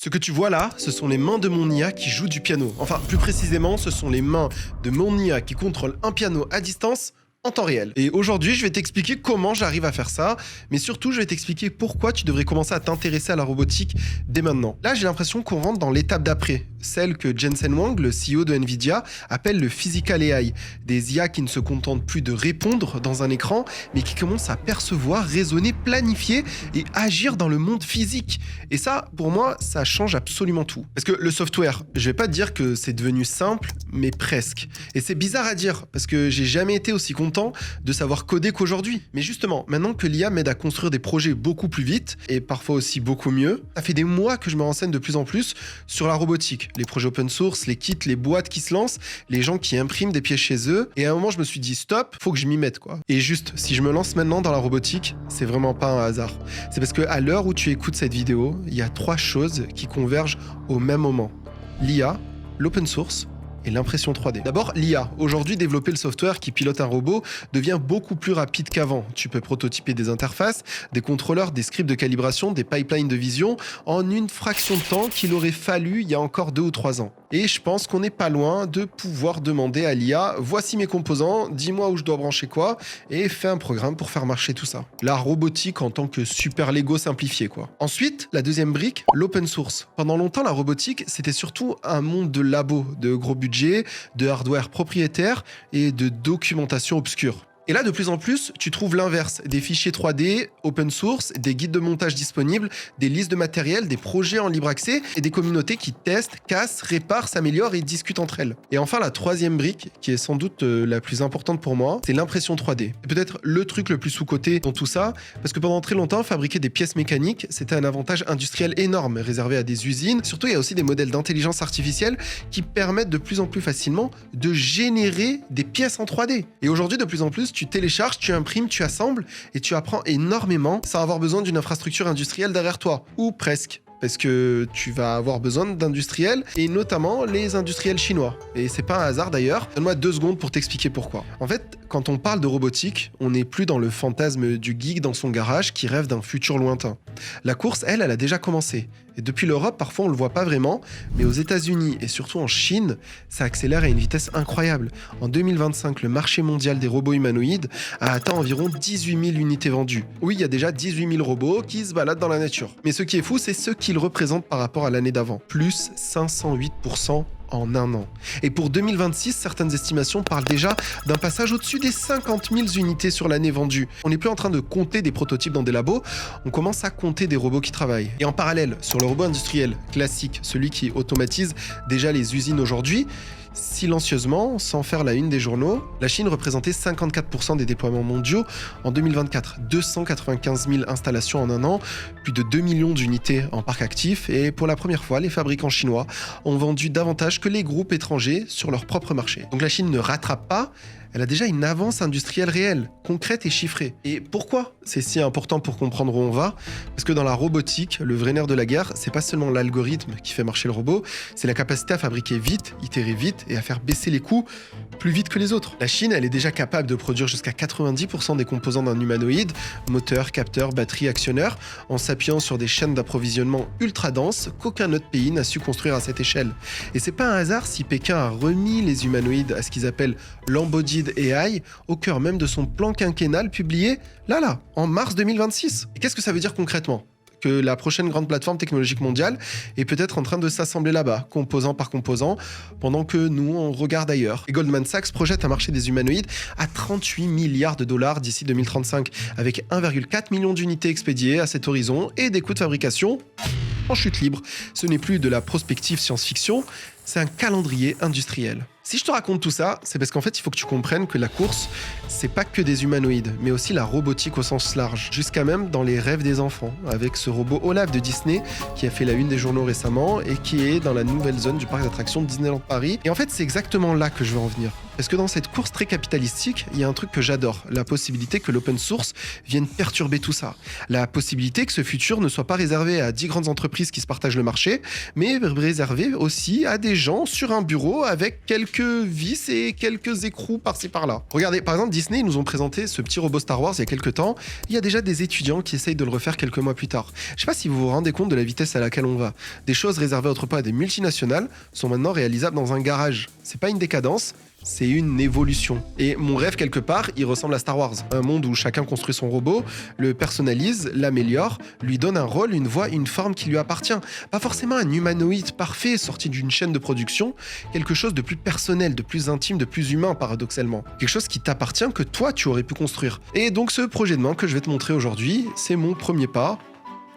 Ce que tu vois là, ce sont les mains de mon IA qui jouent du piano. Enfin, plus précisément, ce sont les mains de mon IA qui contrôle un piano à distance en temps réel. Et aujourd'hui, je vais t'expliquer comment j'arrive à faire ça, mais surtout, je vais t'expliquer pourquoi tu devrais commencer à t'intéresser à la robotique dès maintenant. Là, j'ai l'impression qu'on rentre dans l'étape d'après, celle que Jensen Huang, le CEO de Nvidia, appelle le Physical AI, des IA qui ne se contentent plus de répondre dans un écran, mais qui commencent à percevoir, raisonner, planifier et agir dans le monde physique. Et ça, pour moi, ça change absolument tout. Parce que le software, je vais pas te dire que c'est devenu simple, mais presque. Et c'est bizarre à dire, parce que j'ai jamais été aussi content de savoir coder qu'aujourd'hui. Mais justement, maintenant que l'IA m'aide à construire des projets beaucoup plus vite, et parfois aussi beaucoup mieux, ça fait des mois que je me renseigne de plus en plus sur la robotique, les projets open source, les kits, les boîtes qui se lancent, les gens qui impriment des pièces chez eux, et à un moment je me suis dit stop, faut que je m'y mette quoi. Et juste, si je me lance maintenant dans la robotique, c'est vraiment pas un hasard. C'est parce que à l'heure où tu écoutes cette vidéo, il y a 3 choses qui convergent au même moment. L'IA, l'open source, et l'impression 3D. D'abord, l'IA. Aujourd'hui, développer le software qui pilote un robot devient beaucoup plus rapide qu'avant. Tu peux prototyper des interfaces, des contrôleurs, des scripts de calibration, des pipelines de vision en une fraction de temps qu'il aurait fallu il y a encore 2 ou 3 ans. Et je pense qu'on n'est pas loin de pouvoir demander à l'IA « Voici mes composants, dis-moi où je dois brancher quoi, et fais un programme pour faire marcher tout ça. » La robotique en tant que super Lego simplifié quoi. Ensuite, la deuxième brique, l'open source. Pendant longtemps, la robotique, c'était surtout un monde de labos, de gros budgets, de hardware propriétaire et de documentation obscure. Et là, de plus en plus, tu trouves l'inverse. Des fichiers 3D, open source, des guides de montage disponibles, des listes de matériel, des projets en libre accès et des communautés qui testent, cassent, réparent, s'améliorent et discutent entre elles. Et enfin, la troisième brique, qui est sans doute la plus importante pour moi, c'est l'impression 3D. C'est peut-être le truc le plus sous-coté dans tout ça, parce que pendant très longtemps, fabriquer des pièces mécaniques, c'était un avantage industriel énorme, réservé à des usines. Surtout, il y a aussi des modèles d'intelligence artificielle qui permettent de plus en plus facilement de générer des pièces en 3D. Et aujourd'hui, de plus en plus, tu télécharges, tu imprimes, tu assembles et tu apprends énormément sans avoir besoin d'une infrastructure industrielle derrière toi. Ou presque. Parce que tu vas avoir besoin d'industriels, et notamment les industriels chinois. Et c'est pas un hasard d'ailleurs. Donne-moi 2 secondes pour t'expliquer pourquoi. En fait, quand on parle de robotique, on n'est plus dans le fantasme du geek dans son garage qui rêve d'un futur lointain. La course, elle a déjà commencé. Et depuis l'Europe, parfois on le voit pas vraiment, mais aux États-Unis et surtout en Chine, ça accélère à une vitesse incroyable. En 2025, le marché mondial des robots humanoïdes a atteint environ 18 000 unités vendues. Oui, il y a déjà 18 000 robots qui se baladent dans la nature. Mais ce qui est fou, c'est ce qu'ils représentent par rapport à l'année d'avant. Plus 508% en un an. Et pour 2026, certaines estimations parlent déjà d'un passage au-dessus des 50 000 unités sur l'année vendue. On n'est plus en train de compter des prototypes dans des labos, on commence à compter des robots qui travaillent. Et en parallèle, sur le robot industriel classique, celui qui automatise déjà les usines aujourd'hui, silencieusement, sans faire la une des journaux, la Chine représentait 54% des déploiements mondiaux en 2024. 295 000 installations en un an, plus de 2 millions d'unités en parc actif, et pour la première fois, les fabricants chinois ont vendu davantage que les groupes étrangers sur leur propre marché. Donc la Chine ne rattrape pas, elle a déjà une avance industrielle réelle, concrète et chiffrée. Et pourquoi c'est si important pour comprendre où on va? Parce que dans la robotique, le vrai nerf de la guerre, c'est pas seulement l'algorithme qui fait marcher le robot, c'est la capacité à fabriquer vite, itérer vite et à faire baisser les coûts plus vite que les autres. La Chine, elle est déjà capable de produire jusqu'à 90% des composants d'un humanoïde, moteur, capteur, batterie, actionneur, en s'appuyant sur des chaînes d'approvisionnement ultra denses qu'aucun autre pays n'a su construire à cette échelle. Et c'est pas un hasard si Pékin a remis les humanoïdes à ce qu'ils appellent l'embodied AI au cœur même de son plan quinquennal publié là, en mars 2026. Et qu'est-ce que ça veut dire concrètement ? Que la prochaine grande plateforme technologique mondiale est peut-être en train de s'assembler là-bas, composant par composant, pendant que nous, on regarde ailleurs. Et Goldman Sachs projette un marché des humanoïdes à 38 milliards de dollars d'ici 2035, avec 1,4 million d'unités expédiées à cet horizon et des coûts de fabrication en chute libre. Ce n'est plus de la prospective science-fiction, c'est un calendrier industriel. Si je te raconte tout ça, c'est parce qu'en fait, il faut que tu comprennes que la course, c'est pas que des humanoïdes, mais aussi la robotique au sens large, jusqu'à même dans les rêves des enfants, avec ce robot Olaf de Disney qui a fait la une des journaux récemment et qui est dans la nouvelle zone du parc d'attractions de Disneyland Paris. Et en fait, c'est exactement là que je veux en venir. Parce que dans cette course très capitalistique, il y a un truc que j'adore, la possibilité que l'open source vienne perturber tout ça. La possibilité que ce futur ne soit pas réservé à 10 grandes entreprises qui se partagent le marché, mais réservé aussi à des gens sur un bureau avec quelques vis et quelques écrous par-ci par-là. Regardez, par exemple, Disney, ils nous ont présenté ce petit robot Star Wars il y a quelques temps. Il y a déjà des étudiants qui essayent de le refaire quelques mois plus tard. Je sais pas si vous vous rendez compte de la vitesse à laquelle on va. Des choses réservées autrefois à des multinationales sont maintenant réalisables dans un garage. C'est pas une décadence, c'est une évolution. Et mon rêve, quelque part, il ressemble à Star Wars. Un monde où chacun construit son robot, le personnalise, l'améliore, lui donne un rôle, une voix, une forme qui lui appartient. Pas forcément un humanoïde parfait sorti d'une chaîne de production, quelque chose de plus personnel, de plus intime, de plus humain, paradoxalement. Quelque chose qui t'appartient, que toi, tu aurais pu construire. Et donc ce projet de main que je vais te montrer aujourd'hui, c'est mon premier pas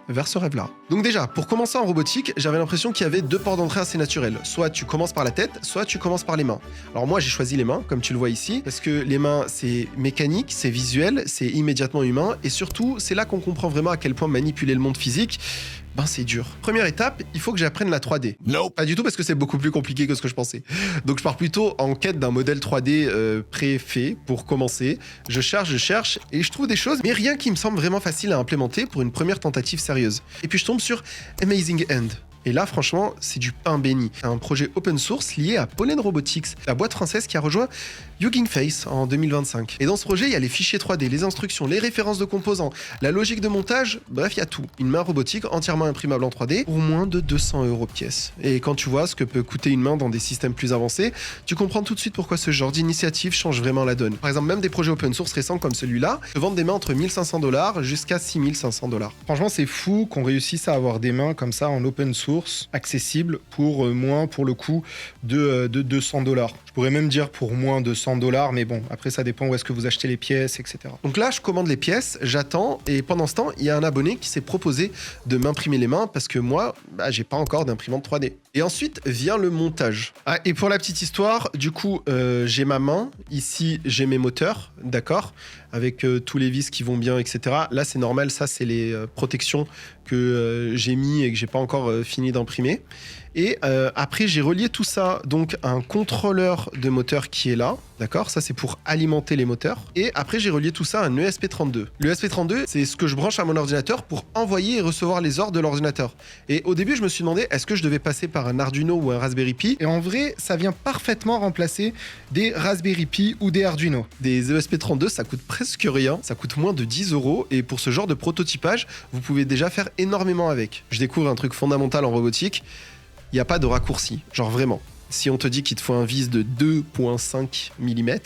vers ce rêve-là. Donc déjà, pour commencer en robotique, j'avais l'impression qu'il y avait deux ports d'entrée assez naturels. Soit tu commences par la tête, soit tu commences par les mains. Alors moi, j'ai choisi les mains, comme tu le vois ici, parce que les mains, c'est mécanique, c'est visuel, c'est immédiatement humain, et surtout, c'est là qu'on comprend vraiment à quel point manipuler le monde physique, c'est dur. Première étape, il faut que j'apprenne la 3D. Non, pas du tout, parce que c'est beaucoup plus compliqué que ce que je pensais. Donc je pars plutôt en quête d'un modèle 3D pré-fait pour commencer. Je cherche, et je trouve des choses, mais rien qui me semble vraiment facile à implémenter pour une première tentative sérieuse. Et puis je tombe sur Amazing End. Et là, franchement, c'est du pain béni. Un projet open source lié à Pollen Robotics, la boîte française qui a rejoint Hugging Face en 2025. Et dans ce projet, il y a les fichiers 3D, les instructions, les références de composants, la logique de montage, bref, il y a tout. Une main robotique entièrement imprimable en 3D pour moins de 200 € pièce. Et quand tu vois ce que peut coûter une main dans des systèmes plus avancés, tu comprends tout de suite pourquoi ce genre d'initiative change vraiment la donne. Par exemple, même des projets open source récents comme celui-là te vendent des mains entre 1500 $ jusqu'à 6500 $. Franchement, c'est fou qu'on réussisse à avoir des mains comme ça en open source, accessible pour moins, pour le coût de 200 $. Je pourrais même dire pour moins de 100 $, mais bon, après ça dépend où est-ce que vous achetez les pièces, etc. Donc là, je commande les pièces, j'attends, et pendant ce temps, il y a un abonné qui s'est proposé de m'imprimer les mains parce que moi, j'ai pas encore d'imprimante 3D. Et ensuite vient le montage. Ah, et pour la petite histoire, du coup, j'ai ma main, ici j'ai mes moteurs, d'accord, avec tous les vis qui vont bien, etc. Là, c'est normal, ça, c'est les protections que j'ai mis et que j'ai pas encore fini d'imprimer. Et après, j'ai relié tout ça donc à un contrôleur de moteur qui est là, d'accord? Ça, c'est pour alimenter les moteurs. Et après, j'ai relié tout ça à un ESP32. Le ESP32, c'est ce que je branche à mon ordinateur pour envoyer et recevoir les ordres de l'ordinateur. Et au début, je me suis demandé, est-ce que je devais passer par un Arduino ou un Raspberry Pi? Et en vrai, ça vient parfaitement remplacer des Raspberry Pi ou des Arduino. Des ESP32, ça coûte presque rien. Ça coûte moins de 10 €. Et pour ce genre de prototypage, vous pouvez déjà faire énormément avec. Je découvre un truc fondamental en robotique. Il n'y a pas de raccourci, genre vraiment. Si on te dit qu'il te faut un vis de 2,5 mm,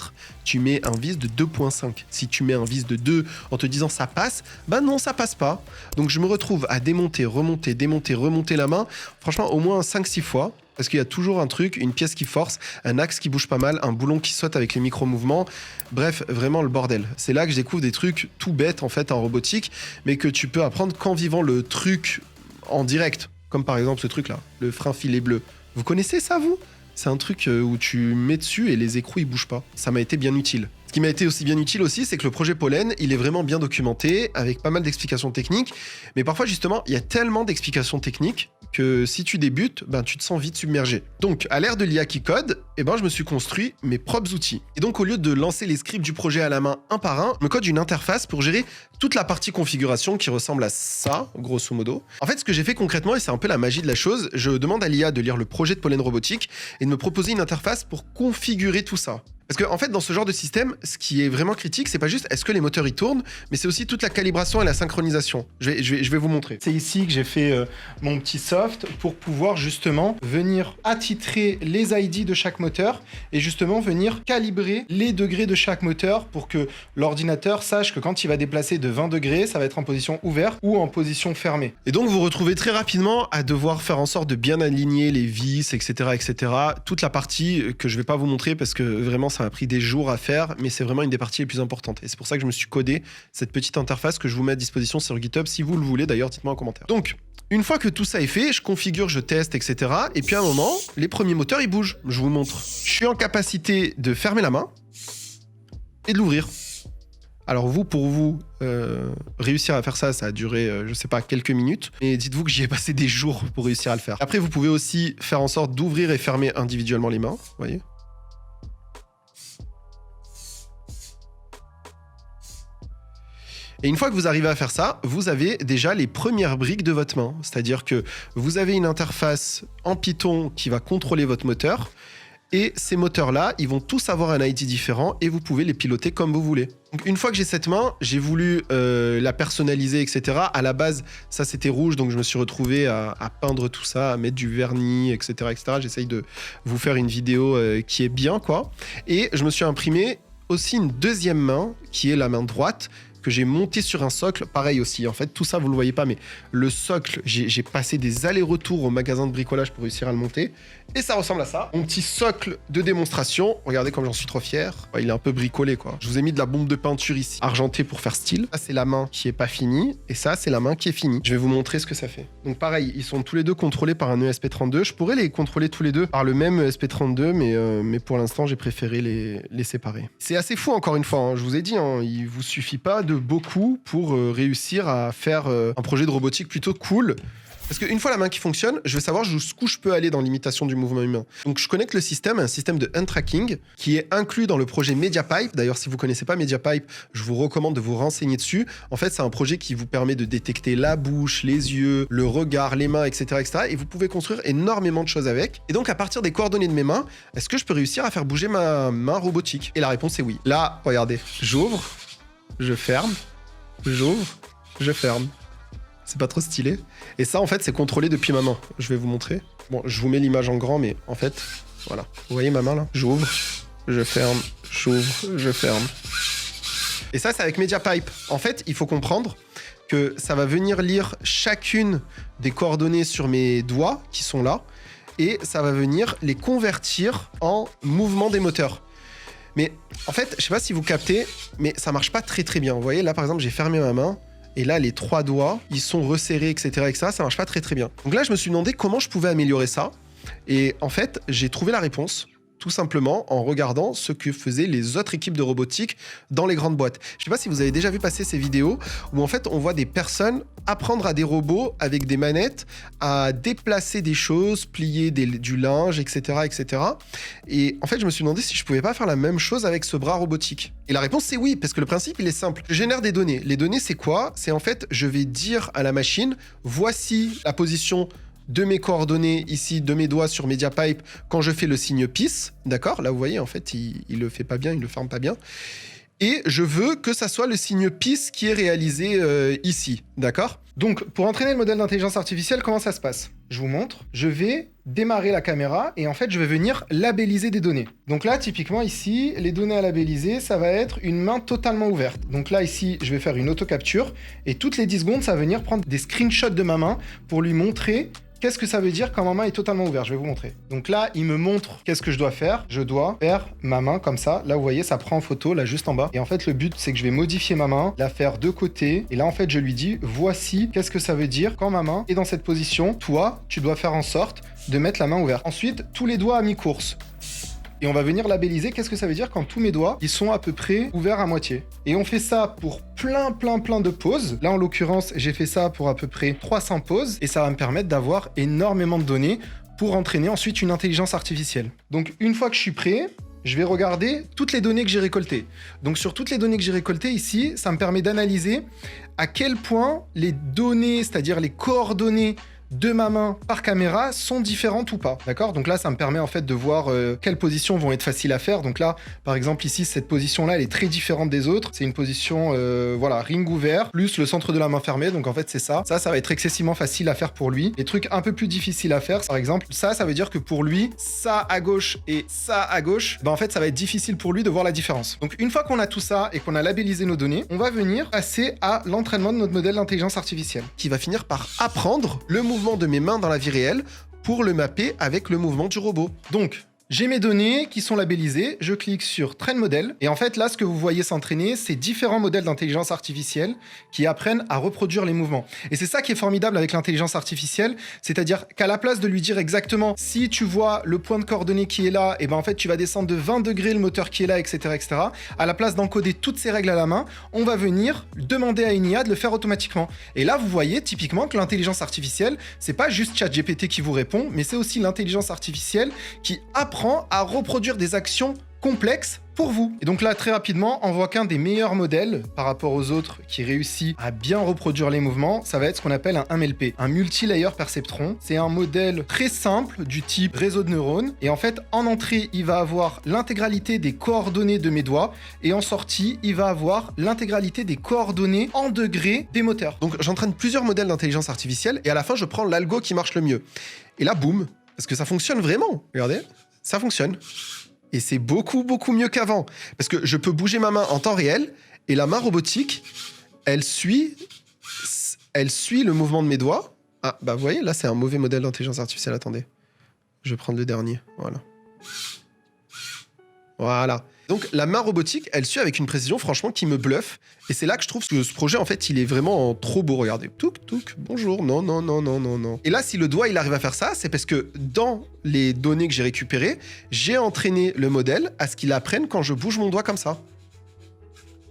tu mets un vis de 2,5. Si tu mets un vis de 2 en te disant ça passe, non, ça passe pas. Donc je me retrouve à démonter, remonter, démonter, remonter la main, franchement au moins 5-6 fois. Parce qu'il y a toujours un truc, une pièce qui force, un axe qui bouge pas mal, un boulon qui saute avec les micro-mouvements. Bref, vraiment le bordel. C'est là que je découvre des trucs tout bêtes en fait en robotique, mais que tu peux apprendre qu'en vivant le truc en direct. Comme par exemple ce truc-là, le frein filet bleu. Vous connaissez ça, vous? C'est un truc où tu mets dessus et les écrous, ils bougent pas. Ça m'a été bien utile. Ce qui m'a été aussi bien utile aussi, c'est que le projet Pollen, il est vraiment bien documenté, avec pas mal d'explications techniques. Mais parfois, justement, il y a tellement d'explications techniques que si tu débutes, tu te sens vite submergé. Donc, à l'ère de l'IA qui code, je me suis construit mes propres outils. Et donc, au lieu de lancer les scripts du projet à la main un par un, je me code une interface pour gérer toute la partie configuration qui ressemble à ça, grosso modo. En fait, ce que j'ai fait concrètement, et c'est un peu la magie de la chose, je demande à l'IA de lire le projet de Pollen Robotics et de me proposer une interface pour configurer tout ça. Parce que en fait, dans ce genre de système, ce qui est vraiment critique, c'est pas juste est-ce que les moteurs y tournent, mais c'est aussi toute la calibration et la synchronisation. Je vais vous montrer. C'est ici que j'ai fait mon petit soft pour pouvoir justement venir attitrer les ID de chaque moteur et justement venir calibrer les degrés de chaque moteur pour que l'ordinateur sache que quand il va déplacer de 20 degrés, ça va être en position ouverte ou en position fermée. Et donc vous retrouvez très rapidement à devoir faire en sorte de bien aligner les vis, etc., etc. Toute la partie que je vais pas vous montrer parce que vraiment ça m'a pris des jours à faire, mais c'est vraiment une des parties les plus importantes. Et c'est pour ça que je me suis codé cette petite interface que je vous mets à disposition sur GitHub. Si vous le voulez, d'ailleurs, dites-moi en commentaire. Donc, une fois que tout ça est fait, je configure, je teste, etc. Et puis à un moment, les premiers moteurs, ils bougent. Je vous montre. Je suis en capacité de fermer la main et de l'ouvrir. Alors pour vous, réussir à faire ça, ça a duré, je sais pas, quelques minutes. Et dites-vous que j'y ai passé des jours pour réussir à le faire. Après, vous pouvez aussi faire en sorte d'ouvrir et fermer individuellement les mains, vous voyez. Et une fois que vous arrivez à faire ça, vous avez déjà les premières briques de votre main. C'est-à-dire que vous avez une interface en Python qui va contrôler votre moteur. Et ces moteurs-là, ils vont tous avoir un ID différent et vous pouvez les piloter comme vous voulez. Donc, une fois que j'ai cette main, j'ai voulu la personnaliser, etc. À la base, ça c'était rouge, donc je me suis retrouvé à peindre tout ça, à mettre du vernis, etc. etc. J'essaye de vous faire une vidéo qui est bien, quoi. Et je me suis imprimé aussi une deuxième main, qui est la main droite, que j'ai monté sur un socle, pareil aussi. En fait, tout ça, vous le voyez pas, mais le socle, j'ai passé des allers-retours au magasin de bricolage pour réussir à le monter. Et ça ressemble à ça. Mon petit socle de démonstration. Regardez comme j'en suis trop fier. Ouais, il est un peu bricolé, quoi. Je vous ai mis de la bombe de peinture ici, argentée pour faire style. Ça, c'est la main qui est pas finie. Et ça, c'est la main qui est finie. Je vais vous montrer ce que ça fait. Donc pareil, ils sont tous les deux contrôlés par un ESP32. Je pourrais les contrôler tous les deux par le même ESP32, mais pour l'instant, j'ai préféré les séparer. C'est assez fou, encore une fois. Hein. Je vous ai dit, hein, il vous suffit pas de beaucoup pour réussir à faire un projet de robotique plutôt cool. Parce qu'une fois la main qui fonctionne, je vais savoir jusqu'où je peux aller dans l'imitation du mouvement humain. Donc je connecte le système à un système de hand tracking qui est inclus dans le projet MediaPipe. D'ailleurs, si vous ne connaissez pas MediaPipe, je vous recommande de vous renseigner dessus. En fait, c'est un projet qui vous permet de détecter la bouche, les yeux, le regard, les mains, etc., etc. Et vous pouvez construire énormément de choses avec. Et donc, à partir des coordonnées de mes mains, est-ce que je peux réussir à faire bouger ma main robotique? Et la réponse est oui. Là, regardez, j'ouvre, je ferme, j'ouvre, je ferme. C'est pas trop stylé. Et ça, en fait, c'est contrôlé depuis ma main. Je vais vous montrer. Bon, je vous mets l'image en grand, mais en fait, voilà. Vous voyez ma main, là? J'ouvre, je ferme, j'ouvre, je ferme. Et ça, c'est avec MediaPipe. En fait, il faut comprendre que ça va venir lire chacune des coordonnées sur mes doigts, qui sont là, et ça va venir les convertir en mouvement des moteurs. Mais en fait, je sais pas si vous captez, mais ça marche pas très très bien. Vous voyez, là, par exemple, j'ai fermé ma main. Et là, les 3 doigts, ils sont resserrés, etc., etc. Ça marche pas très très bien. Donc là, je me suis demandé comment je pouvais améliorer ça. Et en fait, j'ai trouvé la réponse, tout simplement en regardant ce que faisaient les autres équipes de robotique dans les grandes boîtes. Je sais pas si vous avez déjà vu passer ces vidéos où en fait, on voit des personnes apprendre à des robots avec des manettes à déplacer des choses, plier du linge, etc., etc. Et en fait, je me suis demandé si je pouvais pas faire la même chose avec ce bras robotique. Et la réponse, c'est oui, parce que le principe, il est simple. Je génère des données. Les données, c'est quoi? C'est en fait, je vais dire à la machine, voici la position de mes coordonnées ici, de mes doigts sur MediaPipe quand je fais le signe peace, d'accord? Là, vous voyez, en fait, il le fait pas bien, il le ferme pas bien. Et je veux que ça soit le signe peace qui est réalisé ici, d'accord? Donc, pour entraîner le modèle d'intelligence artificielle, comment ça se passe? Je vous montre. Je vais démarrer la caméra et en fait, je vais venir labelliser des données. Donc là, typiquement ici, les données à labelliser, ça va être une main totalement ouverte. Donc là, ici, je vais faire une auto-capture et toutes les 10 secondes, ça va venir prendre des screenshots de ma main pour lui montrer qu'est-ce que ça veut dire quand ma main est totalement ouverte. Je vais vous montrer. Donc là, il me montre qu'est-ce que je dois faire. Je dois faire ma main comme ça. Là, vous voyez, ça prend en photo, là, juste en bas. Et en fait, le but, c'est que je vais modifier ma main, la faire de côté. Et là, en fait, je lui dis, voici qu'est-ce que ça veut dire quand ma main est dans cette position. Toi, tu dois faire en sorte de mettre la main ouverte. Ensuite, tous les doigts à mi-course. Et on va venir labelliser qu'est-ce que ça veut dire quand tous mes doigts, ils sont à peu près ouverts à moitié. Et on fait ça pour plein de pauses. Là, en l'occurrence, j'ai fait ça pour à peu près 300 pauses. Et ça va me permettre d'avoir énormément de données pour entraîner ensuite une intelligence artificielle. Donc, une fois que je suis prêt, je vais regarder toutes les données que j'ai récoltées. Donc, sur toutes les données que j'ai récoltées ici, ça me permet d'analyser à quel point les données, c'est-à-dire les coordonnées de ma main par caméra sont différentes ou pas, d'accord? Donc là, ça me permet en fait de voir quelles positions vont être faciles à faire. Donc là, par exemple, ici, cette position-là, elle est très différente des autres. C'est une position, voilà, ring ouvert, plus le centre de la main fermé. Donc en fait, c'est ça. Ça va être excessivement facile à faire pour lui. Les trucs un peu plus difficiles à faire, par exemple, ça veut dire que pour lui, ça à gauche et ça à gauche, ben en fait, ça va être difficile pour lui de voir la différence. Donc une fois qu'on a tout ça et qu'on a labellisé nos données, on va venir passer à l'entraînement de notre modèle d'intelligence artificielle, qui va finir par apprendre le mouvement de mes mains dans la vie réelle pour le mapper avec le mouvement du robot. Donc, j'ai mes données qui sont labellisées, je clique sur Train Model, et en fait là, ce que vous voyez s'entraîner, c'est différents modèles d'intelligence artificielle qui apprennent à reproduire les mouvements. Et c'est ça qui est formidable avec l'intelligence artificielle, c'est-à-dire qu'à la place de lui dire exactement, si tu vois le point de coordonnée qui est là, et ben en fait tu vas descendre de 20 degrés le moteur qui est là, etc., etc., à la place d'encoder toutes ces règles à la main, on va venir demander à une IA de le faire automatiquement. Et là, vous voyez typiquement que l'intelligence artificielle, c'est pas juste ChatGPT qui vous répond, mais c'est aussi l'intelligence artificielle qui apprend à reproduire des actions complexes pour vous. Et donc là, très rapidement, on voit qu'un des meilleurs modèles par rapport aux autres qui réussit à bien reproduire les mouvements, ça va être ce qu'on appelle un MLP, un Multi-Layer Perceptron. C'est un modèle très simple du type réseau de neurones. Et en fait, en entrée, il va avoir l'intégralité des coordonnées de mes doigts. Et en sortie, il va avoir l'intégralité des coordonnées en degrés des moteurs. Donc j'entraîne plusieurs modèles d'intelligence artificielle et à la fin, je prends l'algo qui marche le mieux. Et là, boum, parce que ça fonctionne vraiment. Regardez, ça fonctionne. Et c'est beaucoup, beaucoup mieux qu'avant. Parce que je peux bouger ma main en temps réel et la main robotique, elle suit le mouvement de mes doigts. Ah, bah vous voyez, là, c'est un mauvais modèle d'intelligence artificielle. Attendez. Je vais prendre le dernier. Voilà. Voilà. Donc, la main robotique, elle suit avec une précision, franchement, qui me bluffe. Et c'est là que je trouve que ce projet, en fait, il est vraiment trop beau. Regardez. Touk, touk, bonjour. Non, non, non, non, non, non. Et là, si le doigt, il arrive à faire ça, c'est parce que dans les données que j'ai récupérées, j'ai entraîné le modèle à ce qu'il apprenne quand je bouge mon doigt comme ça.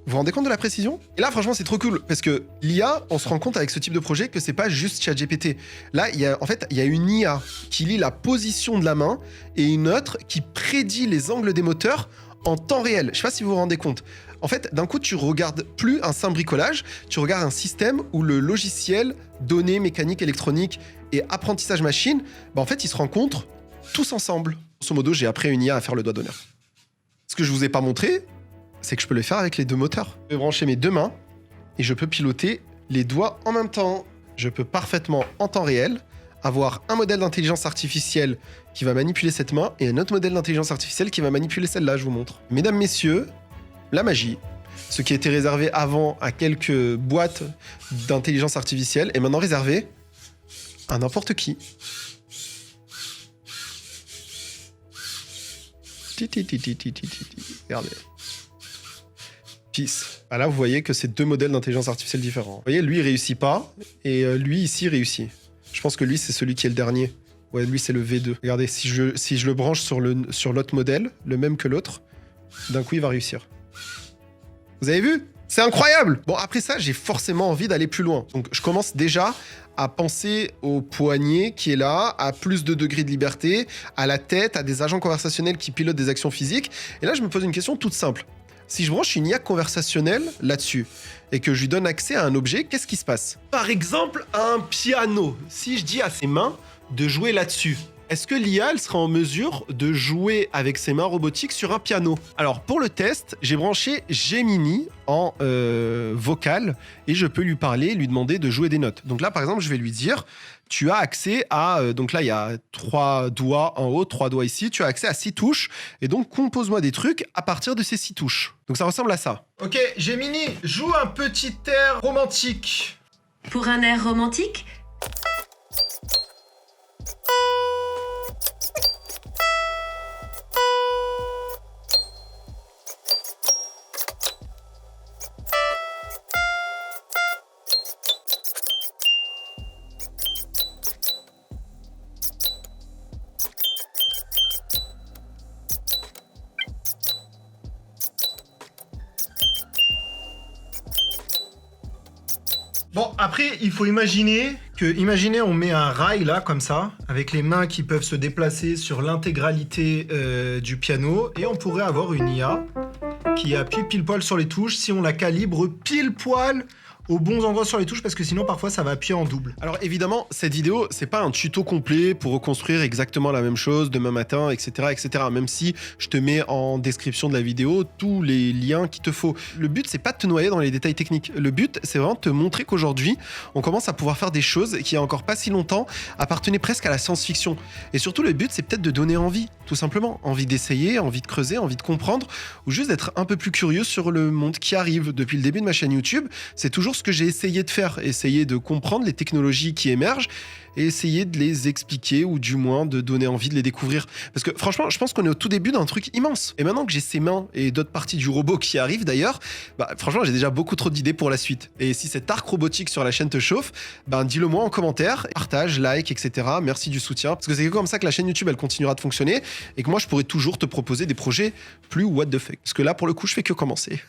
Vous vous rendez compte de la précision? Et là, franchement, c'est trop cool, parce que l'IA, on se rend compte avec ce type de projet que c'est pas juste ChatGPT. Là, il y a une IA qui lit la position de la main et une autre qui prédit les angles des moteurs en temps réel. Je sais pas si vous vous rendez compte. En fait, d'un coup, tu regardes plus un simple bricolage, tu regardes un système où le logiciel, données, mécanique, électronique et apprentissage machine, bah en fait, ils se rencontrent tous ensemble. Grosso modo, j'ai appris à une IA à faire le doigt d'honneur. Ce que je vous ai pas montré, c'est que je peux le faire avec les deux moteurs. Je peux brancher mes deux mains et je peux piloter les doigts en même temps. Je peux parfaitement, en temps réel, avoir un modèle d'intelligence artificielle qui va manipuler cette main et un autre modèle d'intelligence artificielle qui va manipuler celle-là, je vous montre. Mesdames, messieurs, la magie. Ce qui était réservé avant à quelques boîtes d'intelligence artificielle est maintenant réservé à n'importe qui. Regardez. Peace. Ah là, vous voyez que c'est deux modèles d'intelligence artificielle différents. Vous voyez, lui, il réussit pas, et lui, ici, réussit. Je pense que lui, c'est celui qui est le dernier. Ouais, lui, c'est le V2. Regardez, si je le branche sur l'autre modèle, le même que l'autre, d'un coup, il va réussir. Vous avez vu? C'est incroyable! Bon, après ça, j'ai forcément envie d'aller plus loin. Donc, je commence déjà à penser au poignet qui est là, à plus de degrés de liberté, à la tête, à des agents conversationnels qui pilotent des actions physiques. Et là, je me pose une question toute simple. Si je branche une IA conversationnelle là-dessus et que je lui donne accès à un objet, qu'est-ce qui se passe? Par exemple, un piano. Si je dis à ses mains de jouer là-dessus, est-ce que l'IA elle sera en mesure de jouer avec ses mains robotiques sur un piano? Alors, pour le test, j'ai branché Gemini en vocal et je peux lui parler, lui demander de jouer des notes. Donc là, par exemple, je vais lui dire... Tu as accès à... donc là, il y a 3 doigts en haut, 3 doigts ici. Tu as accès à 6 touches. Et donc, compose-moi des trucs à partir de ces 6 touches. Donc, ça ressemble à ça. Ok, Gemini, joue un petit air romantique. Pour un air romantique, Bon, après, il faut imaginer on met un rail là, comme ça, avec les mains qui peuvent se déplacer sur l'intégralité du piano, et on pourrait avoir une IA qui appuie pile poil sur les touches si on la calibre pile poil aux bons endroits sur les touches, parce que sinon parfois ça va appuyer en double. Alors évidemment, cette vidéo, c'est pas un tuto complet pour reconstruire exactement la même chose demain matin, etc., etc. Même si je te mets en description de la vidéo tous les liens qu'il te faut. Le but, c'est pas de te noyer dans les détails techniques. Le but, c'est vraiment de te montrer qu'aujourd'hui, on commence à pouvoir faire des choses qui, il y a encore pas si longtemps, appartenaient presque à la science-fiction. Et surtout, le but, c'est peut-être de donner envie, tout simplement. Envie d'essayer, envie de creuser, envie de comprendre, ou juste d'être un peu plus curieux sur le monde qui arrive. Depuis le début de ma chaîne YouTube, c'est toujours ce que j'ai essayé de faire, essayer de comprendre les technologies qui émergent et essayer de les expliquer ou du moins de donner envie de les découvrir. Parce que franchement, je pense qu'on est au tout début d'un truc immense. Et maintenant que j'ai ces mains et d'autres parties du robot qui arrivent d'ailleurs, bah franchement, j'ai déjà beaucoup trop d'idées pour la suite. Et si cet arc robotique sur la chaîne te chauffe, ben dis-le moi en commentaire, partage, like, etc. Merci du soutien. Parce que c'est comme ça que la chaîne YouTube, elle continuera de fonctionner et que moi, je pourrai toujours te proposer des projets plus what the fuck. Parce que là, pour le coup, je fais que commencer.